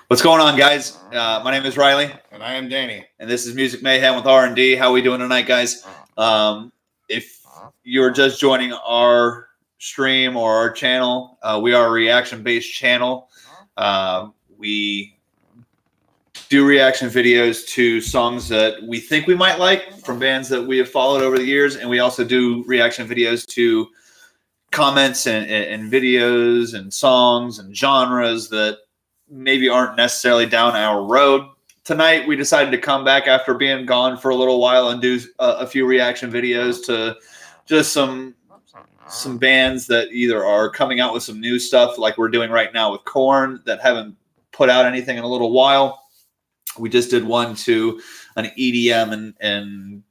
What's going on, guys? My name is Riley, And I am Danny. and this is Music Mayhem with R&D. How we doing tonight, guys? If you're just joining our stream or our channel, we are a reaction-based channel. We do reaction videos to songs that we think we might like from bands that we have followed over the years, and we also do reaction videos to comments and videos and songs and genres that maybe aren't necessarily down our road. Tonight, we decided to come back after being gone for a little while and do a few reaction videos to just some bands that either are coming out with some new stuff like we're doing right now with Korn that haven't put out anything in a little while. We just did one to an EDM and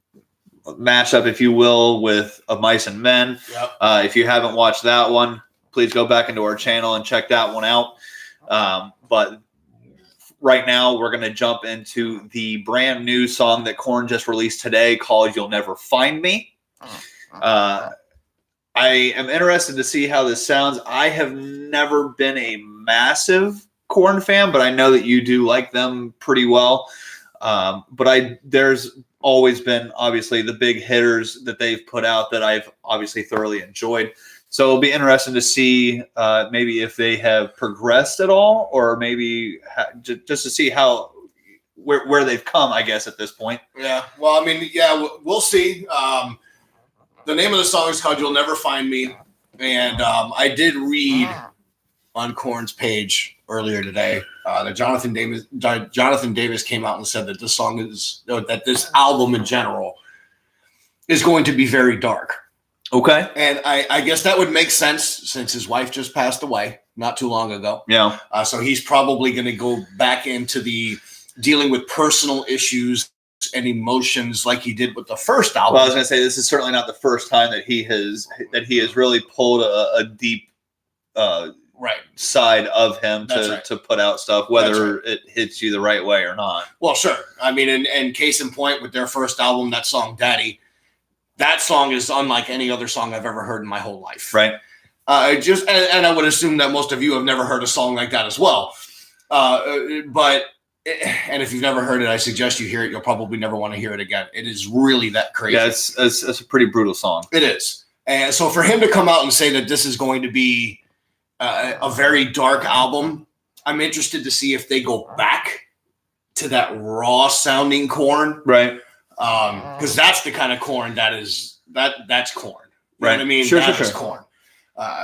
mashup, if you will, with Of Mice and Men. Yep. If you haven't watched that one, please go back into our channel and check that one out. But right now, we're going to jump into the brand new song that Korn just released today called You'll Never Find Me. I am interested to see how this sounds. I have never been a massive Korn fan, but I know that you do like them pretty well. But there's always been, obviously, the big hitters that they've put out that I've obviously thoroughly enjoyed. So it'll be interesting to see maybe if they have progressed at all, or maybe just to see where they've come, I guess, at this point. Yeah. Well, I mean, yeah, we'll see. The name of the song is called You'll Never Find Me. And I did read on Korn's page earlier today that Jonathan Davis came out and said that this album in general is going to be very dark. Okay. And I guess that would make sense since his wife just passed away not too long ago. Yeah. So he's probably going to go back into the dealing with personal issues and emotions like he did with the first album. Well, I was going to say, this is certainly not the first time that he has really pulled a deep side of him to put out stuff, whether it hits you the right way or not. Well, sure. I mean, and case in point with their first album, that song Daddy, that song is unlike any other song I've ever heard in my whole life. Right. And I would assume that most of you have never heard a song like that as well. And if you've never heard it, I suggest you hear it. You'll probably never want to hear it again. It is really that crazy. Yeah, it's a pretty brutal song. It is. And so for him to come out and say that this is going to be a very dark album, I'm interested to see if they go back to that raw sounding Korn. Right. Because that's the kind of Korn that's Korn. You know Right. what I mean? Sure. That's Korn.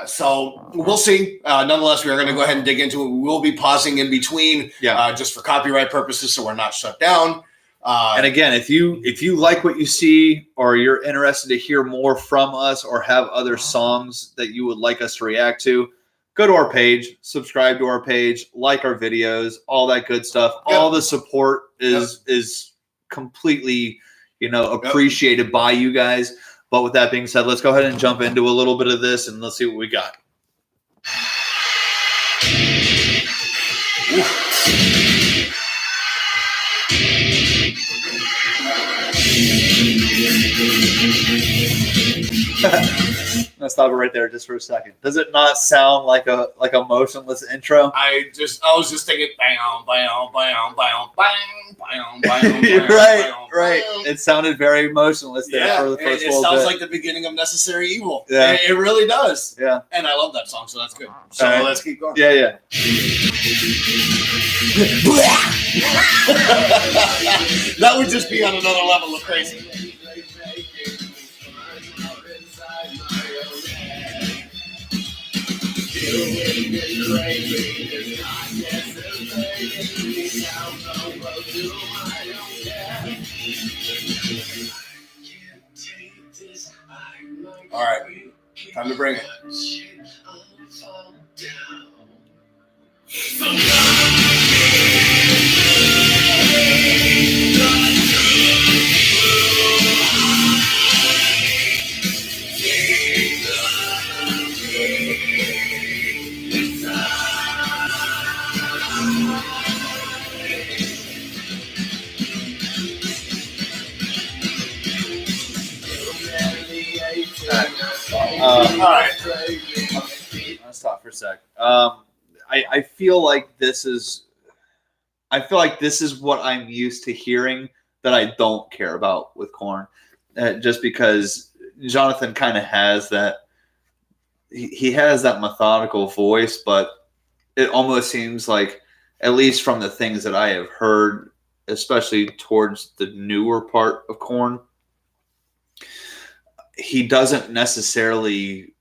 So we'll see. Nonetheless, we are going to go ahead and dig into it. We will be pausing in between, just for copyright purposes, so we're not shut down. And again, if you like what you see, or you're interested to hear more from us, or have other songs that you would like us to react to, go to our page, subscribe to our page, like our videos, all that good stuff. Yep. All the support is completely, appreciated by you guys. But with that being said, let's go ahead and jump into a little bit of this, and let's see what we got. I'm gonna stop it right there just for a second. Does it not sound like a motionless intro? I was just thinking, bang, bang, bang, bang, bang, bang, bang. Right. It sounded very motionless there for the first little bit. It sounds like the beginning of Necessary Evil. Yeah. It really does. Yeah. And I love that song, so that's good. So let's keep going. Yeah. That would just be on another level of crazy. All right, time to bring it. All right. Let's talk for a sec. I feel like this is I feel like this is what I'm used to hearing that I don't care about with Korn, just because Jonathan kind of has that. He has that methodical voice, but it almost seems like, at least from the things that I have heard, especially towards the newer part of Korn, he doesn't necessarily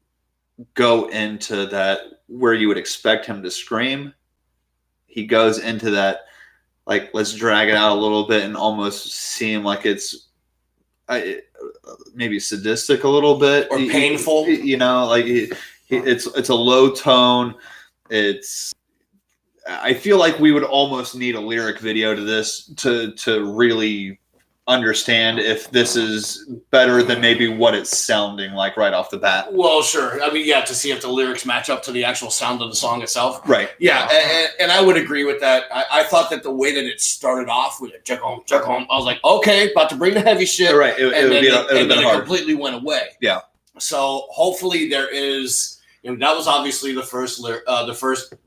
go into that where you would expect him to scream. He goes into that, like, let's drag it out a little bit and almost seem like it's maybe sadistic a little bit. Or painful. You know, like it's a low tone. I feel like we would almost need a lyric video to this to really understand if this is better than maybe what it's sounding like right off the bat. Well, sure. I mean, yeah, to see if the lyrics match up to the actual sound of the song itself. Right. Yeah, and I would agree with that. I thought that the way that it started off with check home, I was like, okay, about to bring the heavy shit. Right. It completely went away. Yeah. So hopefully there is. That was obviously the first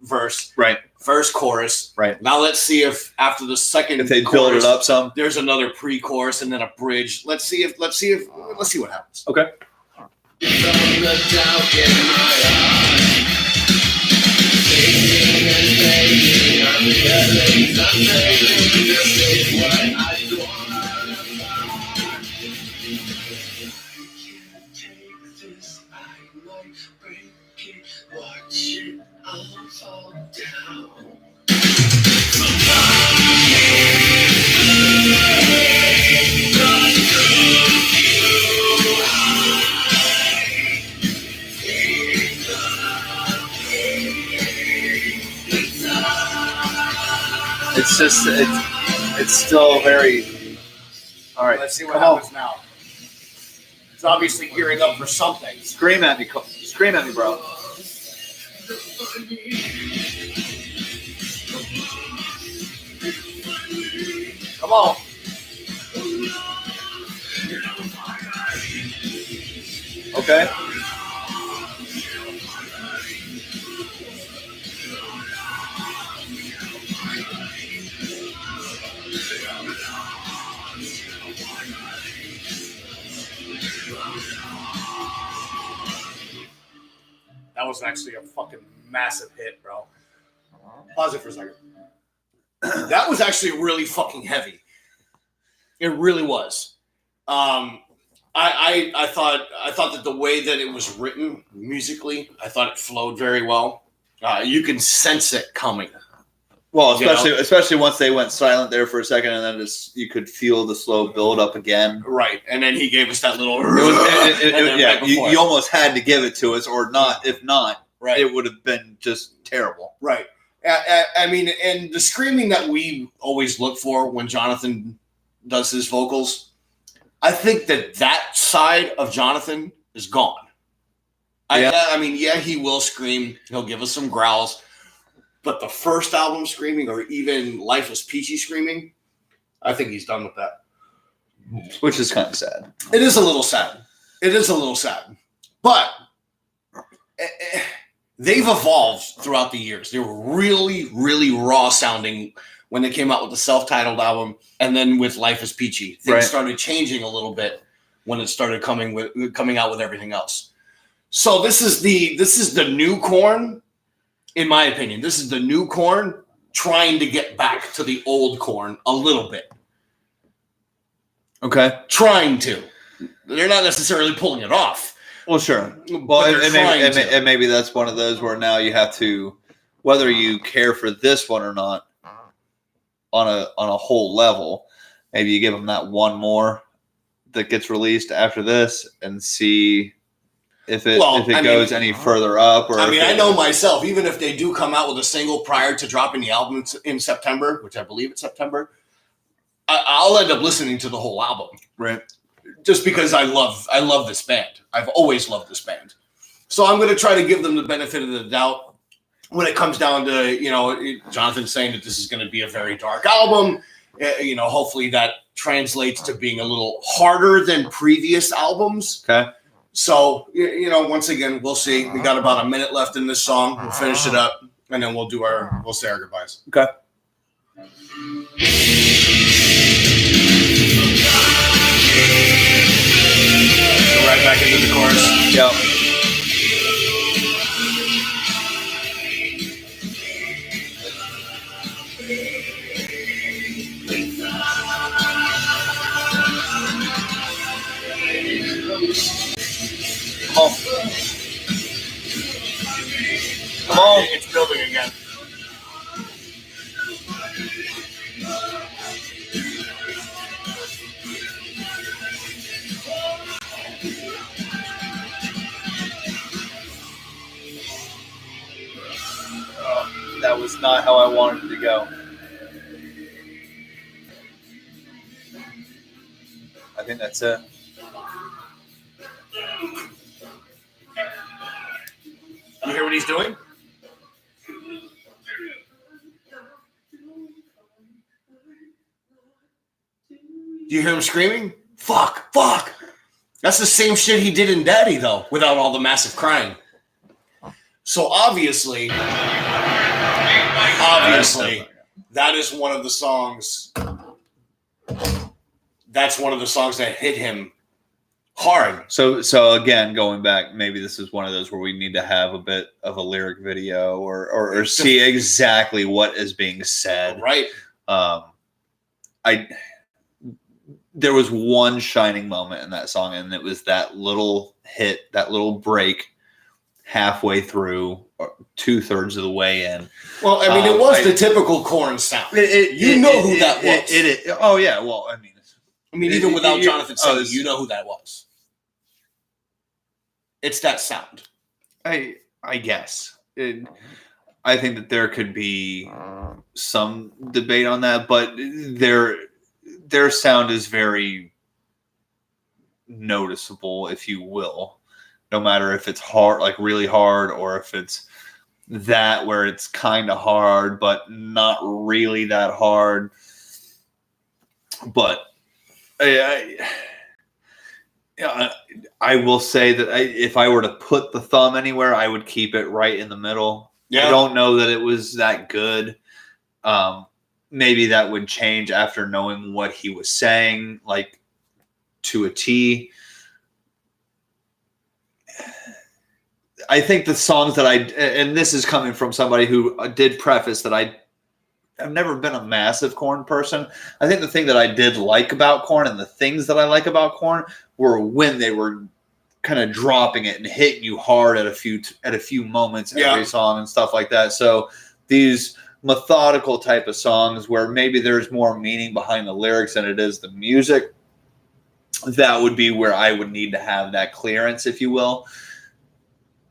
verse, right? First chorus, right? Now let's see if after the second, if they chorus, build it up some, there's another pre-chorus and then a bridge. Let's see what happens. Okay. Watch it all fall down. It's just it's still very. All right, let's see what happens now. It's obviously gearing up for something. Scream at me, bro. Come on. Okay. That was actually a fucking massive hit, bro. Pause it for a second. That was actually really fucking heavy. It really was. I thought that the way that it was written musically, I thought it flowed very well. You can sense it coming. Well, especially once they went silent there for a second, and then you could feel the slow build up again. Right, and then he gave us that little. You almost had to give it to us, or not. If not, right, it would have been just terrible. Right. I mean, and the screaming that we always look for when Jonathan does his vocals, I think that side of Jonathan is gone. I mean, he will scream. He'll give us some growls. But the first album screaming, or even Life is Peachy screaming, I think he's done with that. Which is kind of sad. It is a little sad. But they've evolved throughout the years. They were really, really raw sounding when they came out with the self-titled album, and then with Life is Peachy. Things started changing a little bit when it started coming out with everything else. So this is the new Korn. In my opinion, this is the new Korn trying to get back to the old Korn a little bit. Okay. Trying to. They're not necessarily pulling it off. Well, sure. Well, and maybe that's one of those where now you have to, whether you care for this one or not, on a whole level, maybe you give them that one more that gets released after this and see if it goes any further up. Or I know myself, even if they do come out with a single prior to dropping the album in September, which I believe it's September, I'll end up listening to the whole album. Right. Just because I love this band. I've always loved this band. So I'm going to try to give them the benefit of the doubt when it comes down to, Jonathan saying that this is going to be a very dark album. Hopefully that translates to being a little harder than previous albums. Okay. So, once again, we'll see. We got about a minute left in this song. We'll finish it up, and then we'll say our goodbyes. Okay. Go right back into the chorus. Yep. Come on. Come on. It's building again. That was not how I wanted it to go. I think that's it. You hear what he's doing? Do you hear him screaming? Fuck, fuck. That's the same shit he did in Daddy, though, without all the massive crying. So obviously, that is one of the songs. That's one of the songs that hit him hard. So again, going back, maybe this is one of those where we need to have a bit of a lyric video or see exactly what is being said. Right. There was one shining moment in that song, and it was that little hit, that little break halfway through, or 2/3 of the way in. Well, I mean, it was the typical Korn sound. You know who that was. Oh yeah. Well, I mean, even without Jonathan saying, you know who that was. It's that sound. I guess. I think that there could be some debate on that, but their sound is very noticeable, if you will, no matter if it's hard, like really hard, or if it's that where it's kind of hard, but not really that hard. But I will say that if I were to put the thumb anywhere, I would keep it right in the middle. Yeah. I don't know that it was that good. Maybe that would change after knowing what he was saying, like to a T. I think the songs that and this is coming from somebody who did preface that I've never been a massive Korn person. I think the thing that I did like about Korn, and the things that I like about Korn, were when they were kind of dropping it and hitting you hard at a few moments in every song and stuff like that. So these methodical type of songs where maybe there's more meaning behind the lyrics than it is the music, that would be where I would need to have that clearance, if you will,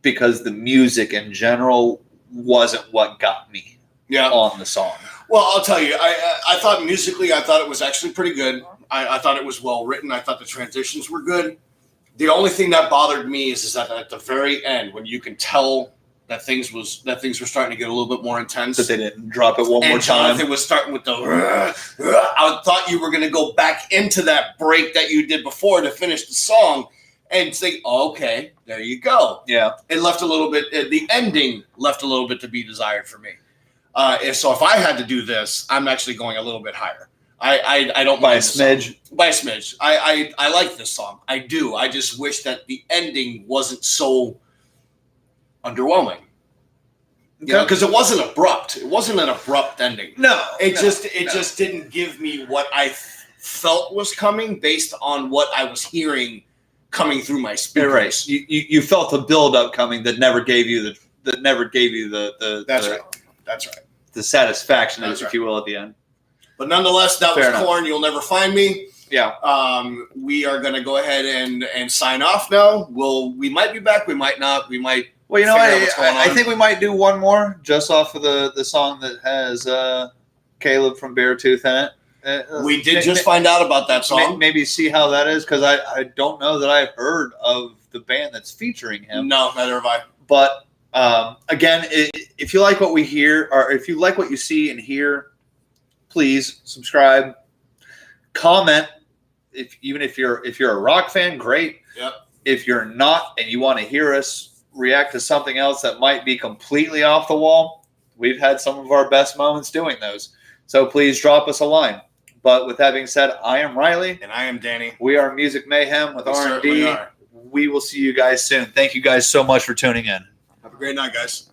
because the music in general wasn't what got me on the song. Well, I'll tell you, I thought musically, I thought it was actually pretty good. I thought it was well written. I thought the transitions were good. The only thing that bothered me is that at the very end, when you can tell that things were starting to get a little bit more intense, that they didn't drop it one more time. Jonathan was starting with the. I thought you were going to go back into that break that you did before to finish the song, and say, oh, "Okay, there you go." Yeah, it left a little bit. The ending left a little bit to be desired for me. If I had to do this, I'm actually going a little bit higher. I don't by mind a smidge. By a smidge. I like this song. I do. I just wish that the ending wasn't so underwhelming. You know, because it wasn't abrupt. It wasn't an abrupt ending. No. It just didn't give me what I felt was coming based on what I was hearing coming through my speakers. Right. You felt a build up coming that never gave you the That's right. That's right. The satisfaction, if you will, at the end. But nonetheless, that was Korn. You'll Never Find Me. Yeah. We are going to go ahead and sign off now. We might be back. We might not. We might. Well, you know, I think we might do one more just off of the song that has Caleb from Beartooth in it. We did just find out about that song. Maybe see how that is, because I don't know that I've heard of the band that's featuring him. No, neither have I. But again, if you like what we hear, or if you like what you see and hear, please subscribe, comment. Even if you're a rock fan, great. Yep. If you're not and you want to hear us react to something else that might be completely off the wall, we've had some of our best moments doing those. So please drop us a line. But with that being said, I am Riley. And I am Danny. We are Music Mayhem with We certainly R&D. are. We will see you guys soon. Thank you guys so much for tuning in. Have a great night, guys.